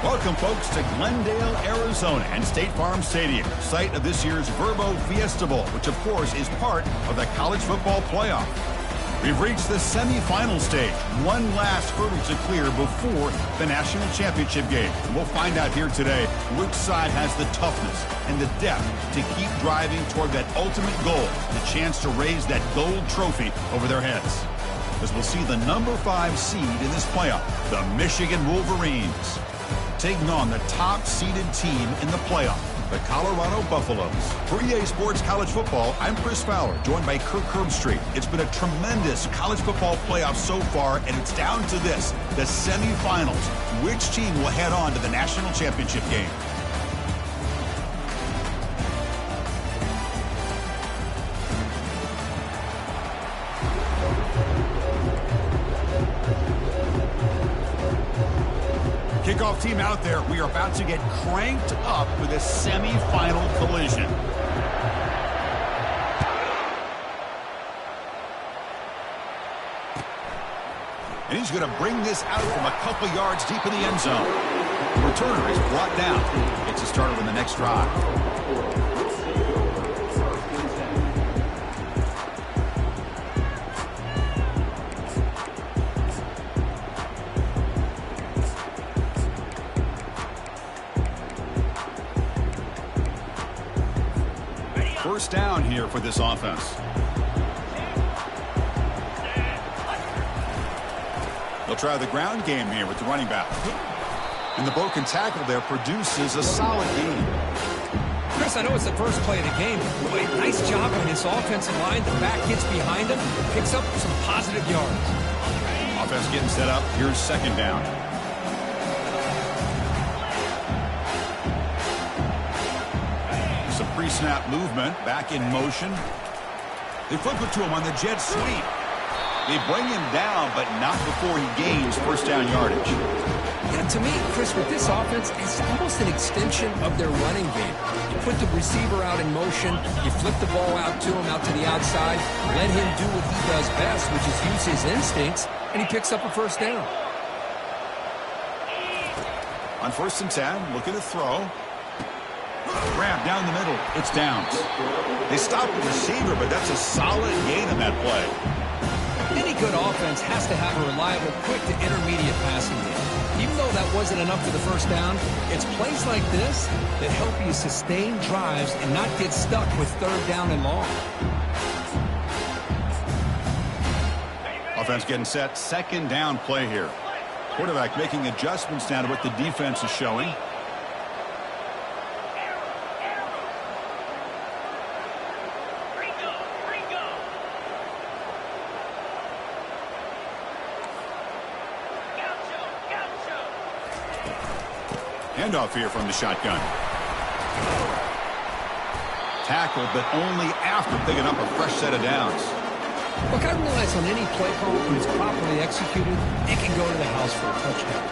Welcome, folks, to Glendale, Arizona and State Farm Stadium, site of this year's Verbo Fiesta Bowl, which, of course, is part of the college football playoff. We've reached the semifinal stage, one last hurdle to clear before the national championship game. And we'll find out here today which side has the toughness and the depth to keep driving toward that ultimate goal, the chance to raise that gold trophy over their heads. As we'll see the number 5 seed in this playoff, the Michigan Wolverines, taking on the top-seeded team in the playoff, the Colorado Buffaloes. For EA Sports College Football, I'm Chris Fowler, joined by Kirk Herbstreit. It's been a tremendous college football playoff so far, and it's down to this, the semifinals. Which team will head on to the national championship game? Kickoff team out there. We are about to get cranked up with a semi-final collision. And he's going to bring this out from a couple yards deep in the end zone. The returner is brought down. Gets us started on the next drive. First down here for this offense. They'll try the ground game here with the running back. And the broken tackle there produces a solid gain. Chris, I know it's the first play of the game, but boy, nice job on this offensive line. The back gets behind him, picks up some positive yards. Offense getting set up. Here's second down. Some pre-snap movement, back in motion. They flip it to him on the jet sweep. They bring him down, but not before he gains first down yardage. Yeah, to me, Chris, with this offense, it's almost an extension of their running game. You put the receiver out in motion, you flip the ball out to him, out to the outside, let him do what he does best, which is use his instincts, and he picks up a first down. On 1st and 10, looking to throw. Grab down the middle. It's downs. They stop the receiver, but that's a solid gain in that play. Any good offense has to have a reliable, quick to intermediate passing game. Even though that wasn't enough for the first down, it's plays like this that help you sustain drives and not get stuck with third down and long. Offense getting set. Second down play here. Quarterback making adjustments down to what the defense is showing. Handoff here from the shotgun. Tackled, but only after picking up a fresh set of downs. Look, I realize on any play call, when it's properly executed, it can go to the house for a touchdown.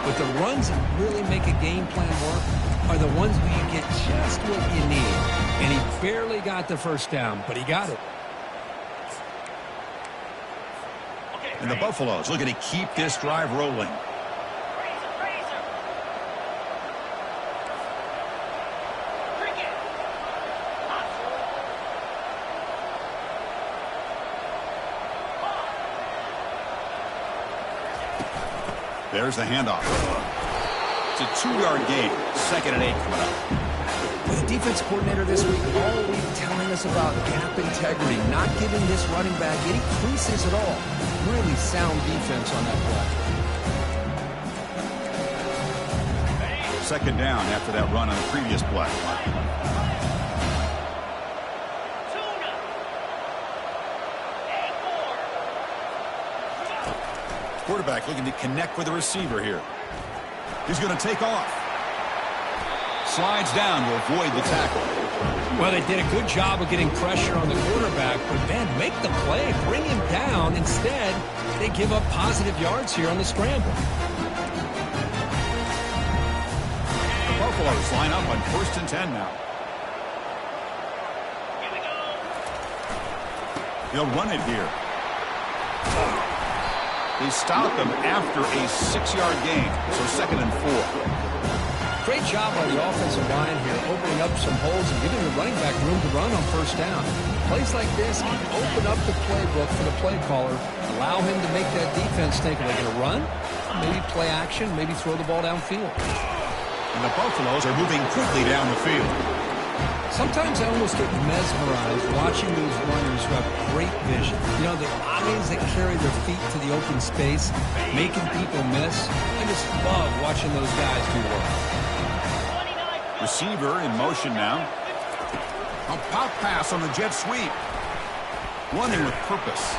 But the runs that really make a game plan work are the ones where you get just what you need. And he barely got the first down, but he got it. And the Buffaloes looking to keep this drive rolling. There's the handoff. It's a 2-yard gain. 2nd and 8 coming up. Well, the defense coordinator this week all week telling us about gap integrity, not giving this running back any creases at all. Really sound defense on that play. 2nd down after that run on the previous play. Quarterback looking to connect with the receiver here. He's going to take off. Slides down to avoid the tackle. Well, they did a good job of getting pressure on the quarterback, but then make the play, bring him down. Instead, they give up positive yards here on the scramble. The Buffaloes line up on 1st and 10 now. Here we go. He'll run it here. They stopped them after a 6-yard gain, so 2nd and 4. Great job by the offensive line here, opening up some holes and giving the running back room to run on 1st down. Plays like this can open up the playbook for the play caller, allow him to make that defense think, are they going to run? Maybe play action, maybe throw the ball downfield. And the Buffaloes are moving quickly down the field. Sometimes I almost get mesmerized watching these runners who have great vision. You know, the eyes that carry their feet to the open space, making people miss. I just love watching those guys do work. Receiver in motion now. A pop pass on the jet sweep. Running with purpose.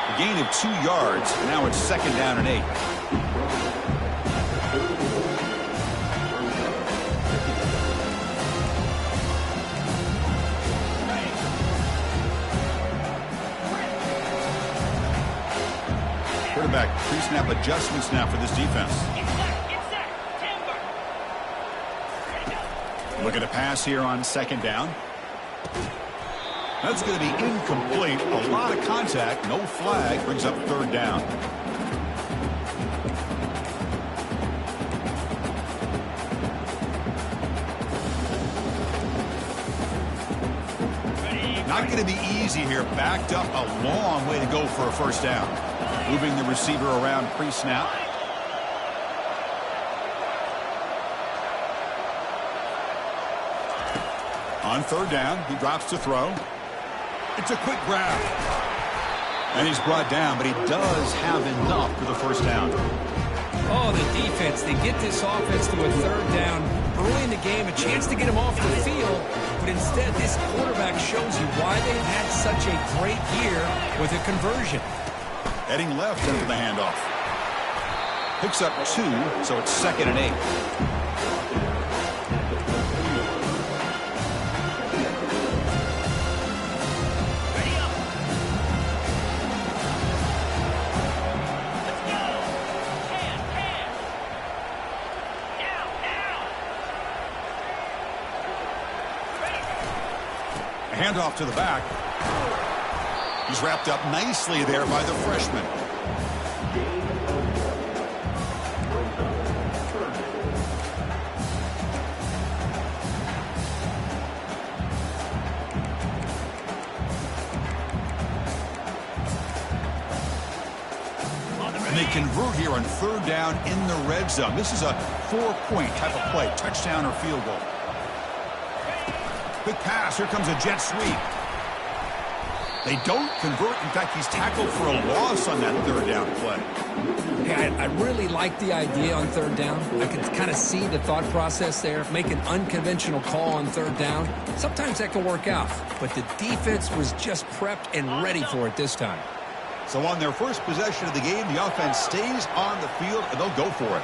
A gain of 2 yards. Now it's 2nd down and 8. Quarterback pre-snap adjustments now for this defense. Look at a pass here on 2nd down. That's going to be incomplete. A lot of contact. No flag. Brings up 3rd down. Not going to be easy here. Backed up a long way to go for a 1st down. Moving the receiver around pre-snap. On 3rd down, he drops to throw. It's a quick grab. And he's brought down, but he does have enough for the 1st down. Oh, the defense. They get this offense to a 3rd down early in the game, a chance to get him off the field. But instead, this quarterback shows you why they've had such a great year with a conversion. Heading left into the handoff. Picks up 2, so it's 2nd and 8. Handoff to the back. He's wrapped up nicely there by the freshman. And they convert here on 3rd down in the red zone. This is a 4-point type of play, touchdown or field goal. Quick pass. Here comes a jet sweep. They don't convert. In fact, he's tackled for a loss on that 3rd down play. Hey, I really like the idea on 3rd down. I can kind of see the thought process there. Make an unconventional call on 3rd down. Sometimes that can work out. But the defense was just prepped and ready for it this time. So on their first possession of the game, the offense stays on the field, and they'll go for it.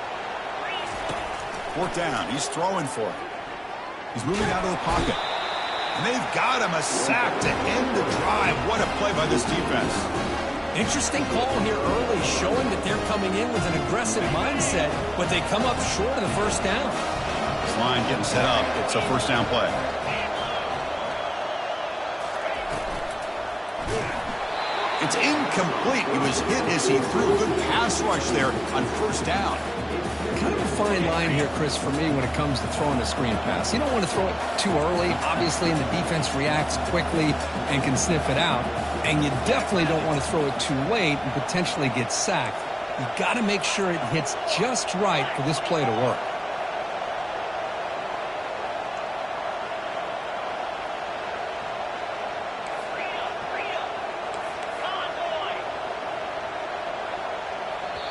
4th down. He's throwing for it. He's moving out of the pocket. And they've got him a sack to end the drive. What a play by this defense. Interesting call here early, showing that they're coming in with an aggressive mindset, but they come up short of the 1st down. This line getting set up. It's a 1st down play. It's incomplete. He was hit as he threw a good pass rush there on 1st down. Kind of a fine line here, Chris, for me when it comes to throwing a screen pass. You don't want to throw it too early, obviously, and the defense reacts quickly and can sniff it out. And you definitely don't want to throw it too late and potentially get sacked. You got to make sure it hits just right for this play to work.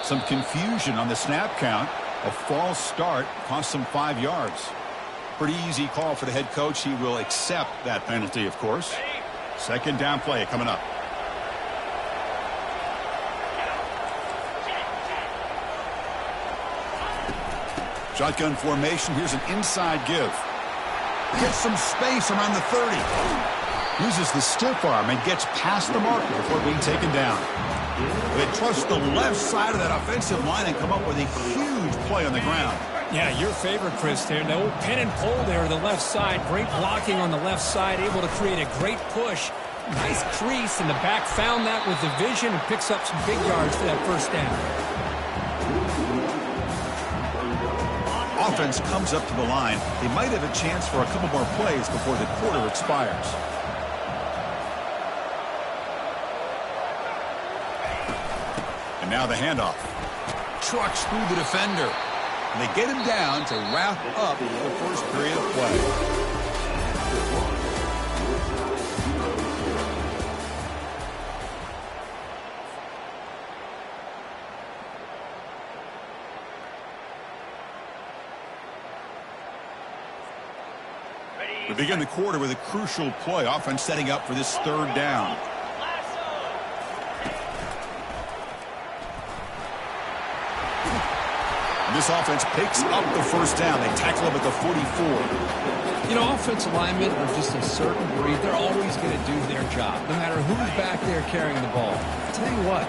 Some confusion on the snap count. A false start cost him 5 yards. Pretty easy call for the head coach. He will accept that penalty, of course. 2nd down play coming up. Shotgun formation. Here's an inside give. Gets some space around the 30. Uses the stiff arm and gets past the marker before being taken down. They trust the left side of that offensive line and come up with a huge play on the ground. Yeah, your favorite, Chris, there. The old pin and pull there on the left side. Great blocking on the left side, able to create a great push. Nice crease, and the back found that with the vision and picks up some big yards for that first down. Offense comes up to the line. They might have a chance for a couple more plays before the quarter expires. And now the handoff. Trucks through the defender. And they get him down to wrap up the first period of play. We begin the quarter with a crucial play. Offense setting up for this third down. And this offense picks up the first down. They tackle him at the 44. You know, offensive linemen are just a certain breed. They're always going to do their job, no matter who's back there carrying the ball. I'll tell you what,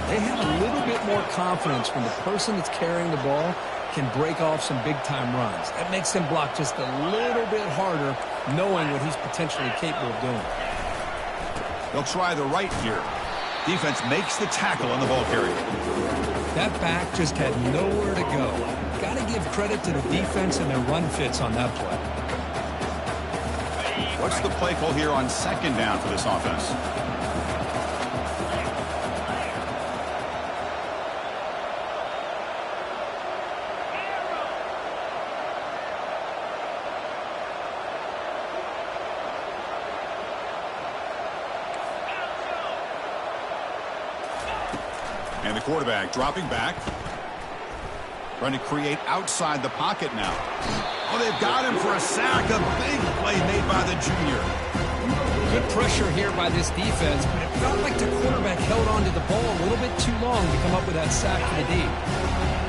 they have a little bit more confidence when the person that's carrying the ball can break off some big-time runs. That makes them block just a little bit harder, knowing what he's potentially capable of doing. They'll try the right here. Defense makes the tackle on the ball carrier. That back just had nowhere to go. Got to give credit to the defense and their run fits on that play. What's the play call here on second down for this offense? And the quarterback dropping back. Trying to create outside the pocket now. Oh, they've got him for a sack. A big play made by the junior. Good pressure here by this defense, but it felt like the quarterback held onto the ball a little bit too long to come up with that sack for the D.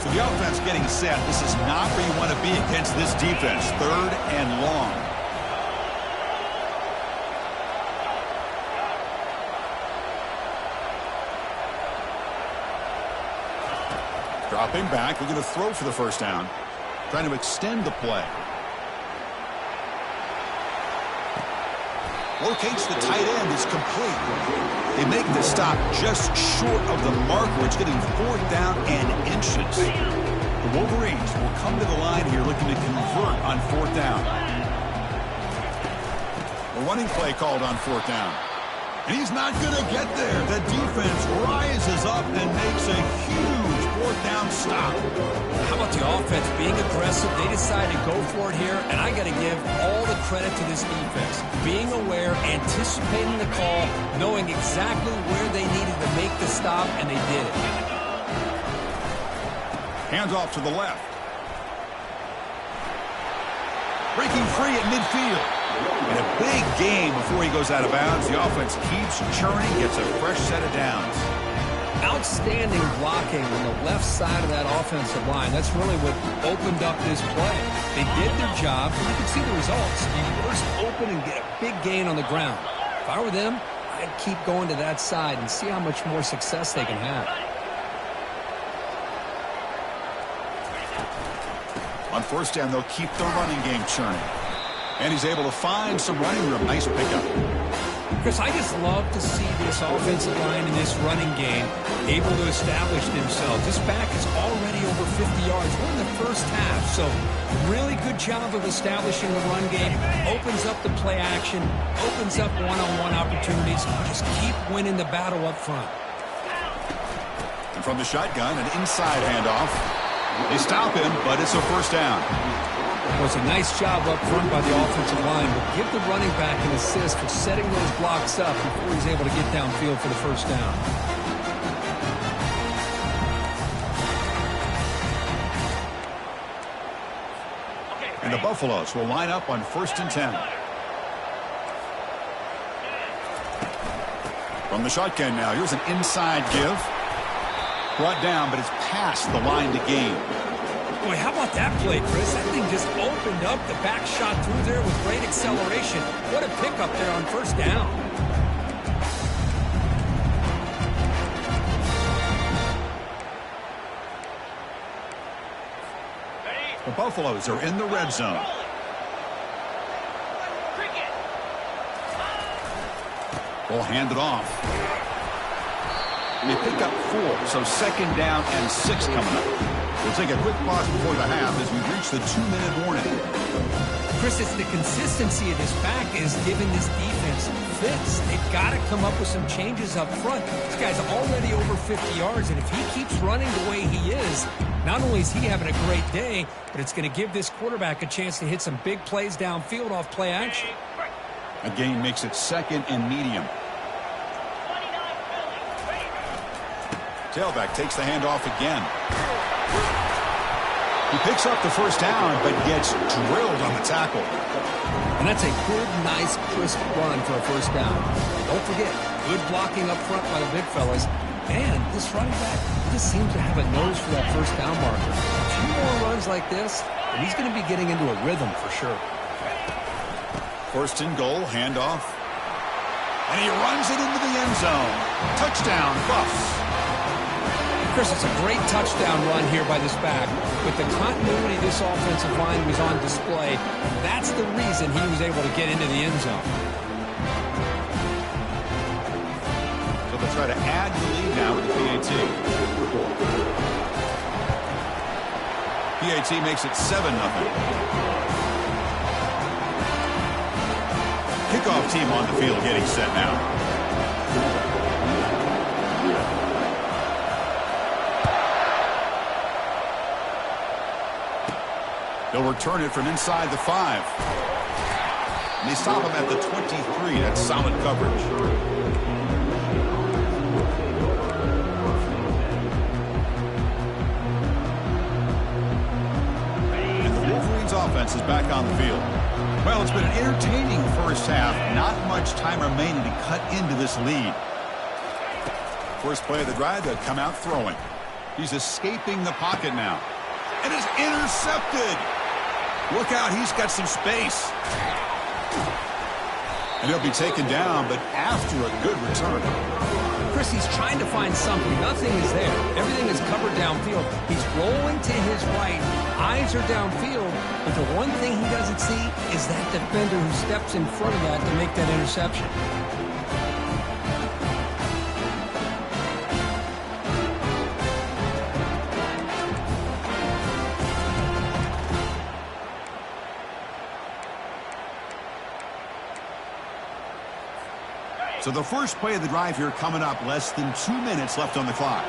So the offense getting set. This is not where you want to be against this defense. Third and long. Dropping back, we're going to throw for the first down. Trying to extend the play. Locates the tight end, is complete. They make the stop just short of the marker. It's getting fourth down and inches. The Wolverines will come to the line here looking to convert on fourth down. A running play called on fourth down. And he's not going to get there. The defense rises up and makes a huge fourth down stop. How about the offense being aggressive? They decide to go for it here, and I got to give all the credit to this defense. Being aware, anticipating the call, knowing exactly where they needed to make the stop, and they did it. Hands off to the left. Breaking free at midfield. And a big game before he goes out of bounds. The offense keeps churning, gets a fresh set of downs. Outstanding blocking on the left side of that offensive line. That's really what opened up this play. They did their job, and you can see the results. You burst open and get a big gain on the ground. If I were them, I'd keep going to that side and see how much more success they can have. On first down, they'll keep the running game churning. And he's able to find some running room. Nice pickup. Chris, I just love to see this offensive line in this running game able to establish themselves. This back is already over 50 yards. We're in the first half, so really good job of establishing the run game. Opens up the play action, opens up one-on-one opportunities. Just keep winning the battle up front. And from the shotgun, an inside handoff. They stop him, but it's a first down. It was a nice job up front by the offensive line, but give the running back an assist for setting those blocks up before he's able to get downfield for the first down. And the Buffaloes will line up on 1st and 10. From the shotgun now, here's an inside give. Brought down, but it's past the line to gain. Boy, how about that play, Chris? That thing just opened up. The back shot through there with great acceleration. What a pickup there on first down. The Buffaloes are in the red zone. Will hand it off. They pick up 4, so second down and 6 coming up. We'll take a quick pause before the half as we reach the 2-minute warning. Chris, it's the consistency of this back is giving this defense fits. They've got to come up with some changes up front. This guy's already over 50 yards, and if he keeps running the way he is, not only is he having a great day, but it's going to give this quarterback a chance to hit some big plays downfield off play action. A gain makes it second and medium. Tailback takes the handoff again. He picks up the first down, but gets drilled on the tackle. And that's a good, nice, crisp run for a first down. Don't forget, good blocking up front by the big fellas. And this running back just seems to have a nose for that first down marker. A few more runs like this, and he's going to be getting into a rhythm for sure. First and goal, handoff. And he runs it into the end zone. Touchdown, Buffs. Chris, it's a great touchdown run here by this back. With the continuity this offensive line was on display, that's the reason he was able to get into the end zone. So they'll try to add the lead now with the PAT. PAT makes it 7-0. Kickoff team on the field getting set now. They'll return it from inside the 5. And they stop him at the 23. That's solid coverage. And the Wolverines offense is back on the field. Well, it's been an entertaining first half. Not much time remaining to cut into this lead. First play of the drive, they'll come out throwing. He's escaping the pocket now. And is intercepted. Look out, he's got some space. And he'll be taken down, but after a good return. Chris, he's trying to find something. Nothing is there. Everything is covered downfield. He's rolling to his right. Eyes are downfield. But the one thing he doesn't see is that defender who steps in front of that to make that interception. So the first play of the drive here coming up, less than 2 minutes left on the clock.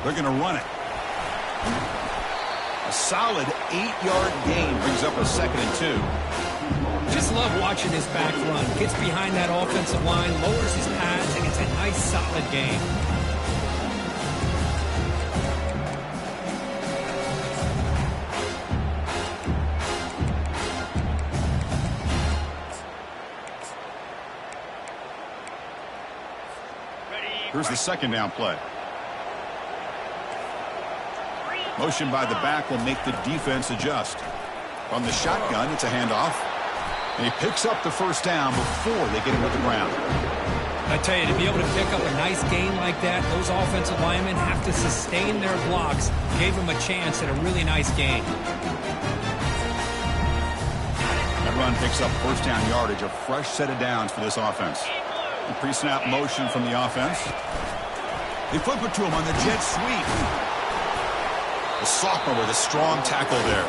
They're going to run it. A solid 8-yard gain brings up a 2nd and 2. Just love watching this back run. Gets behind that offensive line, lowers his pads, and it's a nice, solid gain. Here's the second down play. Motion by the back will make the defense adjust. From the shotgun, it's a handoff. And he picks up the first down before they get him to the ground. I tell you, to be able to pick up a nice gain like that, those offensive linemen have to sustain their blocks. Gave him a chance at a really nice gain. That run picks up first down yardage, a fresh set of downs for this offense. The pre-snap motion from the offense. They flip it to him on the jet sweep. The sophomore with a strong tackle there.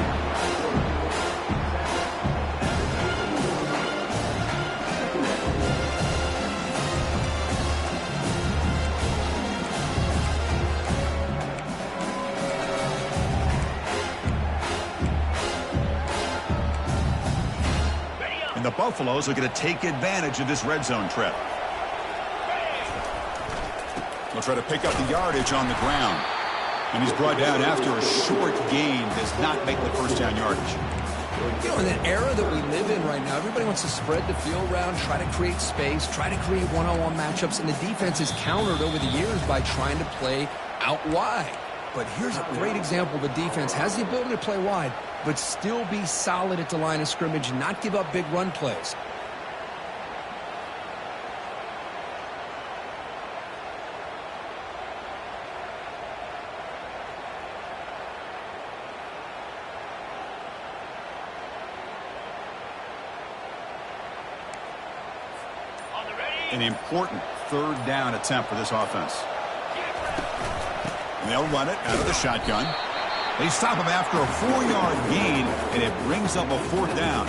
And the Buffaloes are going to take advantage of this red zone trip. They'll try to pick up the yardage on the ground. And he's brought down after a short gain. Does not make the first down yardage. You know, in the era that we live in right now, everybody wants to spread the field around, try to create space, try to create one-on-one matchups, and the defense is countered over the years by trying to play out wide. But here's a great example. The defense has the ability to play wide, but still be solid at the line of scrimmage and not give up big run plays. An important third down attempt for this offense. And they'll run it out of the shotgun. They stop him after a 4-yard gain, and it brings up a 4th down.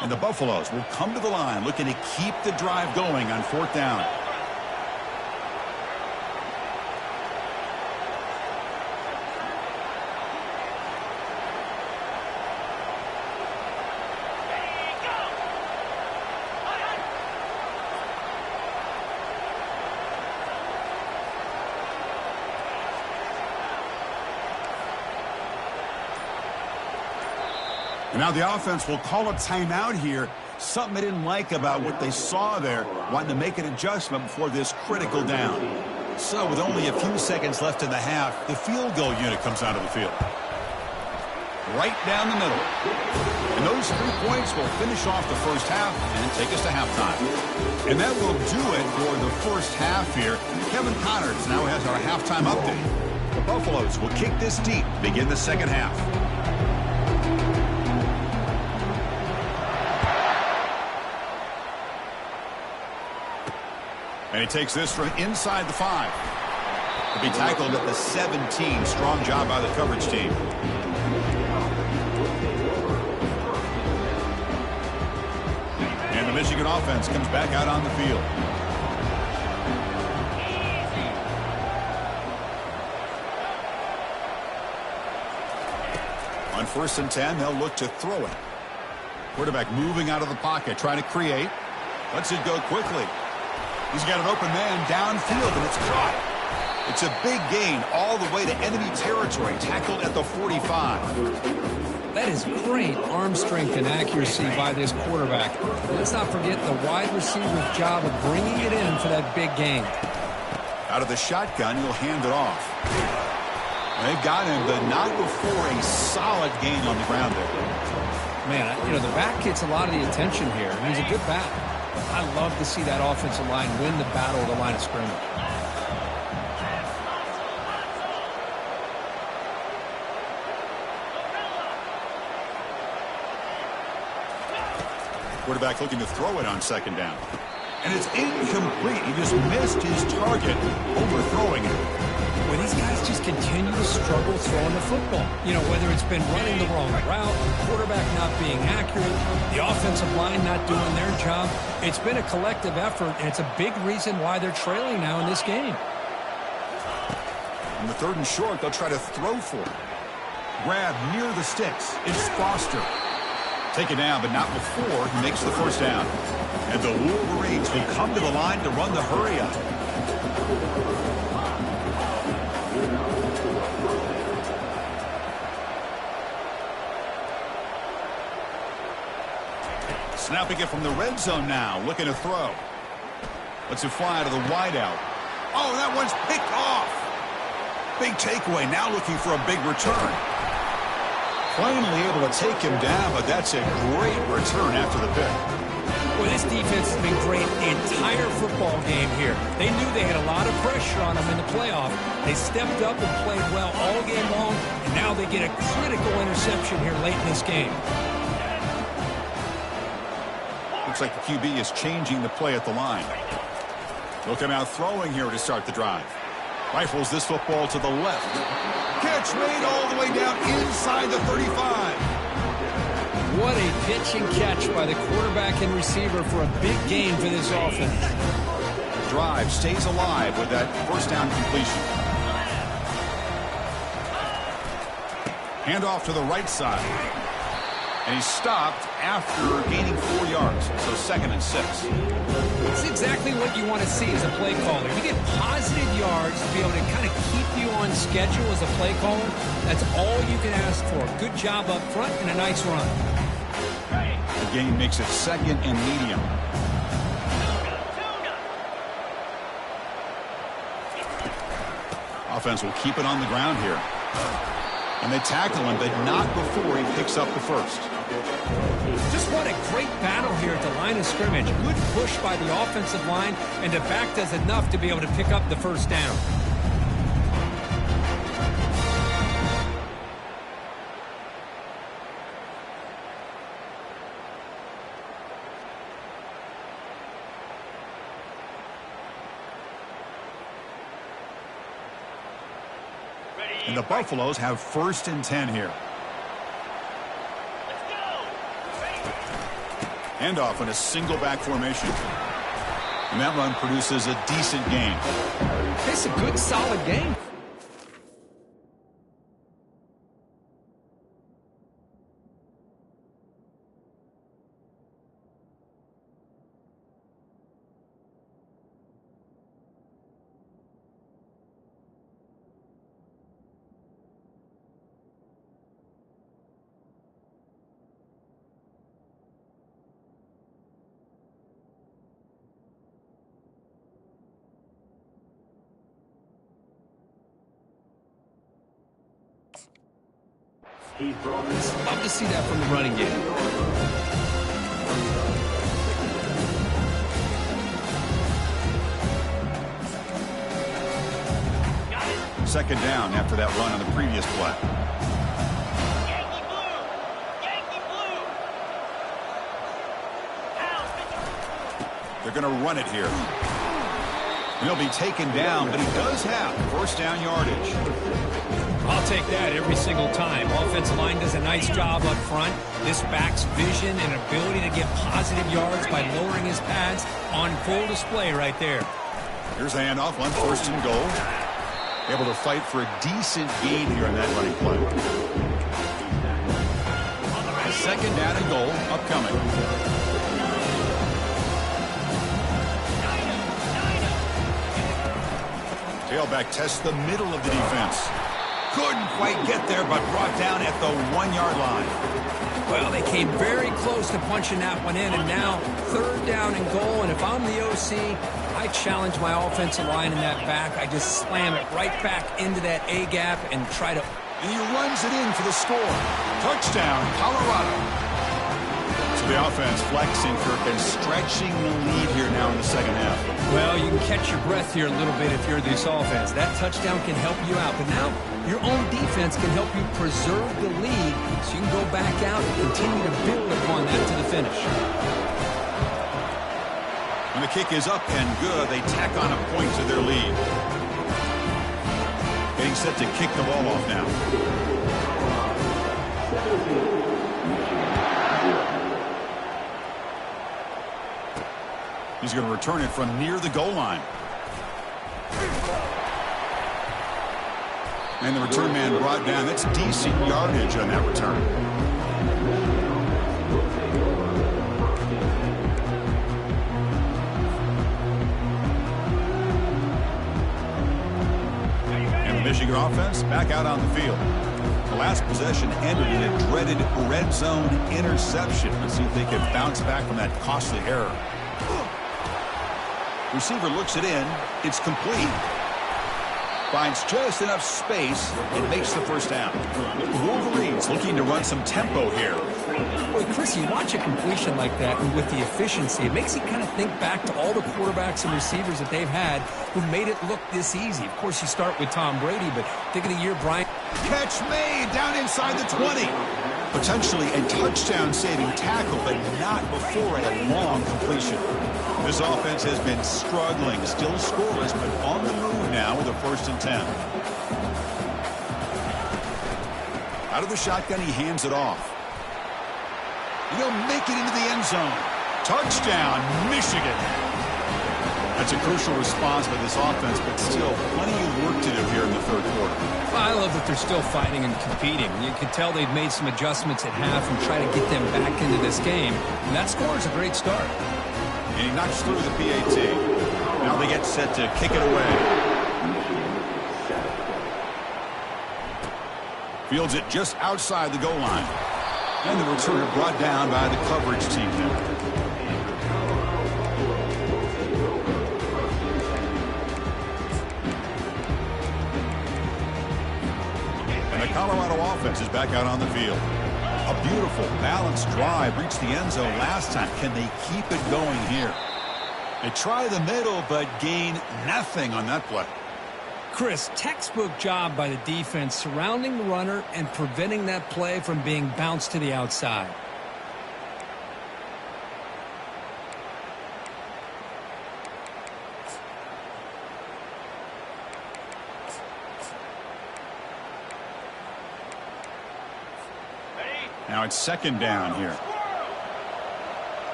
And the Buffaloes will come to the line looking to keep the drive going on 4th down. And now the offense will call a timeout here. Something they didn't like about what they saw there, wanting to make an adjustment before this critical down. So with only a few seconds left in the half, the field goal unit comes out of the field. Right down the middle. And those 3 points will finish off the first half and take us to halftime. And that will do it for the first half here. Kevin Connors now has our halftime update. The Buffaloes will kick this deep to begin the second half. And he takes this from inside the 5. To be tackled at the 17. Strong job by the coverage team. And the Michigan offense comes back out on the field. On 1st and 10, they'll look to throw it. Quarterback moving out of the pocket, trying to create. Lets it go quickly. He's got an open man downfield, and it's caught. It's a big gain all the way to enemy territory, tackled at the 45. That is great arm strength and accuracy by this quarterback. Let's not forget the wide receiver's job of bringing it in for that big gain. Out of the shotgun, he'll hand it off. They've got him, but not before a solid gain on the ground there. Man, you know, the back gets a lot of the attention here, and he's a good back. I love to see that offensive line win the battle of the line of scrimmage. Quarterback looking to throw it on 2nd down. And it's incomplete. He just missed his target, overthrowing it. Well, these guys just continue to struggle throwing the football. You know, whether it's been running the wrong route, quarterback not being accurate, the offensive line not doing their job. It's been a collective effort, and it's a big reason why they're trailing now in this game. On the 3rd and short, they'll try to throw for it. Grab near the sticks. It's Foster. Taken down, but not before he makes the 1st down. And the Wolverines will come to the line to run the hurry up. Snapping it from the red zone now, looking to throw. Lets it fly to the wideout. Oh, that one's picked off. Big takeaway, now looking for a big return. Finally able to take him down, but that's a great return after the pick. Well, this defense has been great the entire football game here. They knew they had a lot of pressure on them in the playoff. They stepped up and played well all game long, and now they get a critical interception here late in this game. Looks like the QB is changing the play at the line. They'll come out throwing here to start the drive. Rifles this football to the left. Catch made all the way down inside the 35. What a pitch and catch by the quarterback and receiver for a big gain for this offense. Drive stays alive with that 1st down completion. Handoff to the right side. And he's stopped after gaining 4 yards. So 2nd and 6. It's exactly what you want to see as a play caller. You get positive yards to be able to kind of keep you on schedule as a play caller. That's all you can ask for. Good job up front and a nice run. The game makes it 2nd and medium. Offense will keep it on the ground here. And they tackle him, but not before he picks up the 1st. Just what a great battle here at the line of scrimmage. Good push by the offensive line, and the back does enough to be able to pick up the first down. And the Buffaloes have 1st and 10 here. Handoff in a single back formation. And that run produces a decent gain. It's a good, solid game. Love to see that from the running game. Second down after that run on the previous play. Yankee blue! Yankee blue! They're going to run it here. He'll be taken down, but he does have 1st down yardage. I'll take that every single time. Offensive line does a nice job up front. This back's vision and ability to get positive yards by lowering his pads on full display right there. Here's a handoff on 1st and goal. Able to fight for a decent gain here in that running play. 2nd down and goal upcoming. Tailback tests the middle of the defense. Couldn't quite get there, but brought down at the 1-yard line. Well, they came very close to punching that one in, and now 3rd down and goal. And if I'm the OC, I challenge my offensive line in that back. I just slam it right back into that A-gap and try to... And he runs it in for the score. Touchdown, Colorado. So the offense flexing, Kirk, and stretching the lead here now in the second half. Well, you can catch your breath here a little bit if you're this offense. That touchdown can help you out, but now your own defense can help you preserve the lead so you can go back out and continue to build upon that to the finish. When the kick is up and good, they tack on a point to their lead. Getting set to kick the ball off now. He's going to return it from near the goal line. And the return man brought down. That's decent yardage on that return. And the Michigan offense back out on the field. The last possession ended in a dreaded red zone interception. Let's see if they can bounce back from that costly error. Receiver looks it in. It's complete. Finds just enough space and makes the first down. Wolverines looking to run some tempo here. Boy, Chris, you watch a completion like that, and with the efficiency, it makes you kind of think back to all the quarterbacks and receivers that they've had who made it look this easy. Of course, you start with Tom Brady, but think of the year Brian... Catch made down inside the 20. Potentially a touchdown-saving tackle, but not before a long completion. This offense has been struggling, still scoreless, but on the move now with a 1st and 10. Out of the shotgun, he hands it off. And he'll make it into the end zone. Touchdown, Michigan. That's a crucial response by this offense, but still plenty of work to do here in the 3rd quarter. I love that they're still fighting and competing. You can tell they've made some adjustments at half and try to get them back into this game. And that score is a great start. And he knocks through the PAT. Now they get set to kick it away. Fields it just outside the goal line. And the returner brought down by the coverage team there. And the Colorado offense is back out on the field. A beautiful, balanced drive reached the end zone last time. Can they keep it going here? They try the middle, but gain nothing on that play. Chris, textbook job by the defense surrounding the runner and preventing that play from being bounced to the outside. Now it's second down here.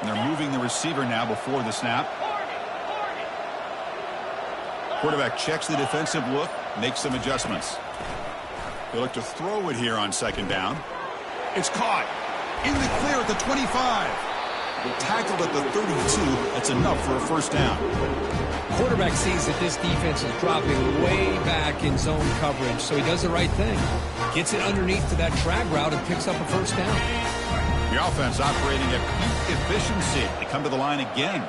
And they're moving the receiver now before the snap. Quarterback checks the defensive look, makes some adjustments. They look to throw it here on second down. It's caught. In the clear at the 25. Tackled at the 32. That's enough for a first down. Quarterback sees that this defense is dropping way back in zone coverage, so he does the right thing. Gets it underneath to that drag route and picks up a first down. The offense operating at peak efficiency. They come to the line again.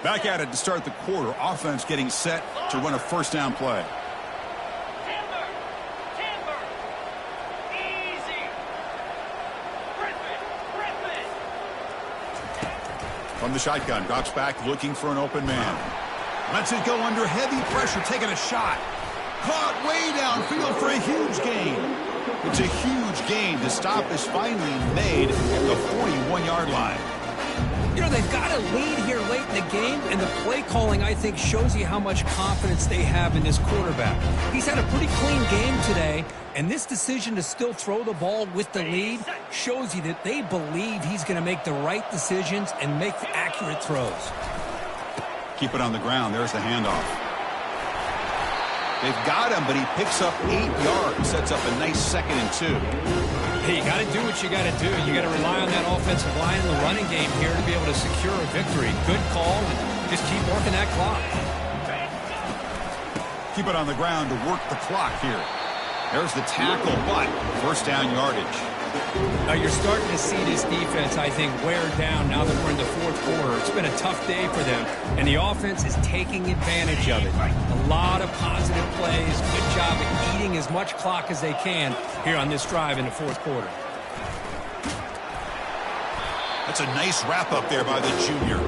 Back at it to start the quarter. Offense getting set to run a first down play. Timber. Easy. Griffin. From the shotgun, drops back looking for an open man. Lets it go under heavy pressure, taking a shot. Caught way downfield for a huge gain. It's a huge gain. The stop is finally made at the 41-yard line. You know, they've got a lead here late in the game, and the play calling, I think, shows you how much confidence they have in this quarterback. He's had a pretty clean game today, and this decision to still throw the ball with the lead shows you that they believe he's going to make the right decisions and make accurate throws. Keep it on the ground. There's the handoff. They've got him, but he picks up 8 yards. Sets up a nice 2nd and 2. Hey, you got to do what you got to do. You got to rely on that offensive line in the running game here to be able to secure a victory. Good call, and just keep working that clock. Keep it on the ground to work the clock here. There's the tackle, but first down yardage. Now you're starting to see this defense, I think, wear down now that we're in the fourth quarter. It's been a tough day for them, and the offense is taking advantage of it. A lot of positive plays. Good job at eating as much clock as they can here on this drive in the fourth quarter. That's a nice wrap-up there by the junior.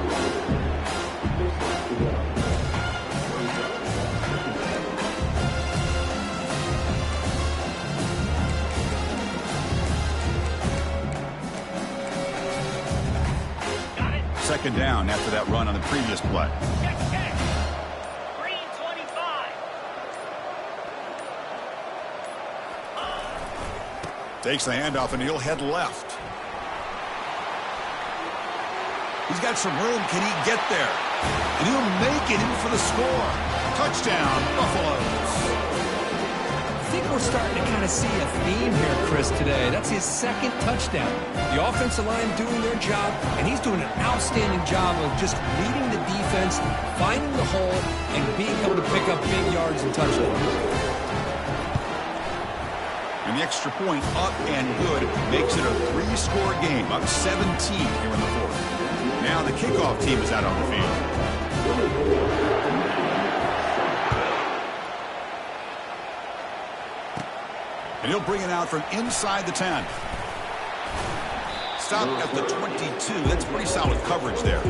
Second down after that run on the previous play. Green 25. Takes the handoff and he'll head left. He's got some room. Can he get there? And he'll make it in for the score. Touchdown, Buffaloes. I think we're starting to kind of see a theme here, Chris, today. That's his 2nd touchdown. The offensive line doing their job, and he's doing an outstanding job of just leading the defense, finding the hole, and being able to pick up big yards and touchdowns. And the extra point up and good makes it a 3-score game, up 17 here in the fourth. Now the kickoff team is out on the field. And he'll bring it out from inside the 10. Stop at the 22. That's pretty solid coverage there.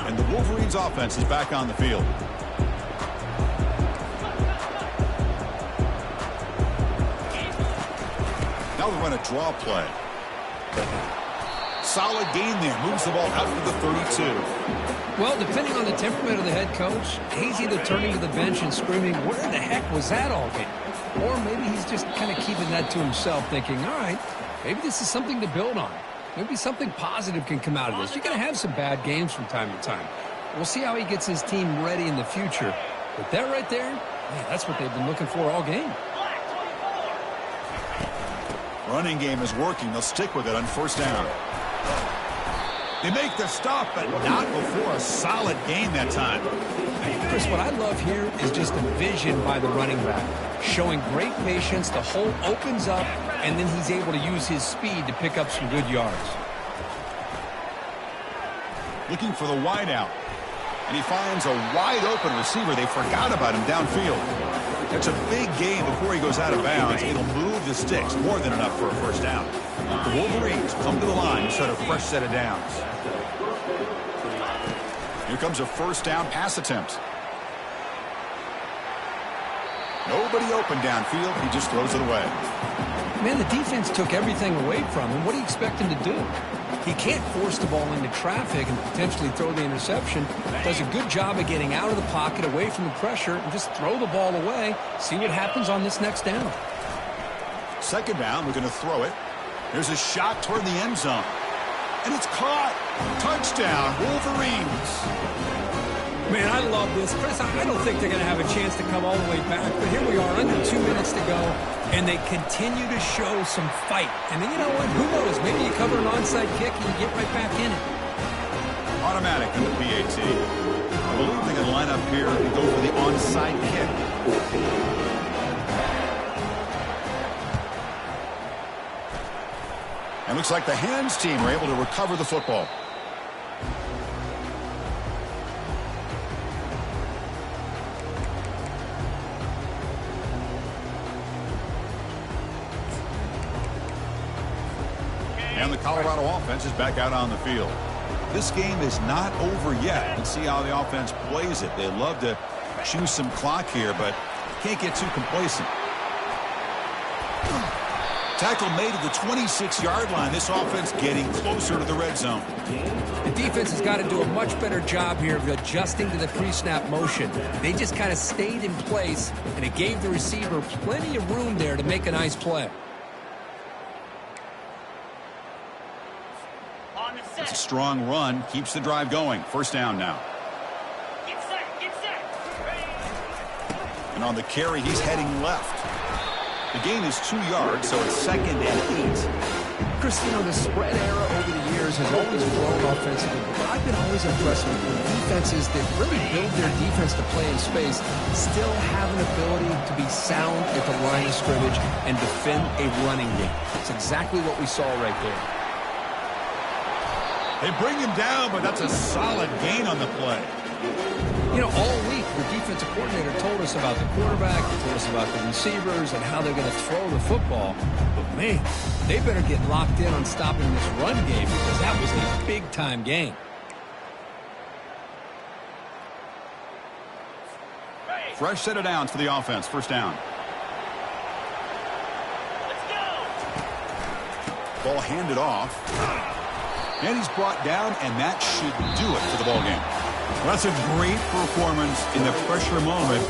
And the Wolverines offense is back on the field. Now they run a draw play. Solid gain there. Moves the ball out to the 32. Well, depending on the temperament of the head coach, he's either turning to the bench and screaming, where the heck was that all game? Or maybe he's just kind of keeping that to himself, thinking, all right, maybe this is something to build on. Maybe something positive can come out of this. You're going to have some bad games from time to time. We'll see how he gets his team ready in the future. But that right there, man, that's what they've been looking for all game. Black 24. Running game is working. They'll stick with it on first down. They make the stop, but not before a solid gain that time. Chris, what I love here is just the vision by the running back. Showing great patience, the hole opens up, and then he's able to use his speed to pick up some good yards. Looking for the wide out. And he finds a wide-open receiver. They forgot about him downfield. It's a big gain before he goes out of bounds. It'll move the sticks. More than enough for a first down. The Wolverines come to the line to set a fresh set of downs. Here comes a first down pass attempt. Nobody open downfield. He just throws it away. Man, the defense took everything away from him. What do you expect him to do? He can't force the ball into traffic and potentially throw the interception. Does a good job of getting out of the pocket, away from the pressure, and just throw the ball away. See what happens on this next down. Second down, we're going to throw it. There's a shot toward the end zone. And it's caught. Touchdown, Wolverines. Man, I love this. Chris, I don't think they're going to have a chance to come all the way back. But here we are, under 2 minutes to go, and they continue to show some fight. And then, you know what? Who knows? Maybe you cover an onside kick and you get right back in it. Automatic in the PAT. I believe they're going to line up here and go for the onside kick. And looks like the hands team are able to recover the football. And the Colorado offense is back out on the field. This game is not over yet. Let's see how the offense plays it. They love to choose some clock here, but can't get too complacent. Tackle made at the 26-yard line. This offense getting closer to the red zone. The defense has got to do a much better job here of adjusting to the pre-snap motion. They just kind of stayed in place, and it gave the receiver plenty of room there to make a nice play. It's a strong run. Keeps the drive going. First down now. Get set, get set. Ready. And on the carry, he's heading left. The gain is 2 yards, so it's 2nd and 8. Chris, you know, the spread era over the years has always grown offensively, but I've been always impressed with the defenses that really build their defense to play in space, still have an ability to be sound at the line of scrimmage and defend a running game. It's exactly what we saw right there. They bring him down, but that's a solid gain on the play. You know, all week, the defensive coordinator told us about the quarterback, he told us about the receivers and how they're going to throw the football. But, man, they better get locked in on stopping this run game because that was a big-time game. Fresh set of downs for the offense. First down. Let's go. Ball handed off. And he's brought down, and that should do it for the ball game. Well, that's a great performance in the pressure moment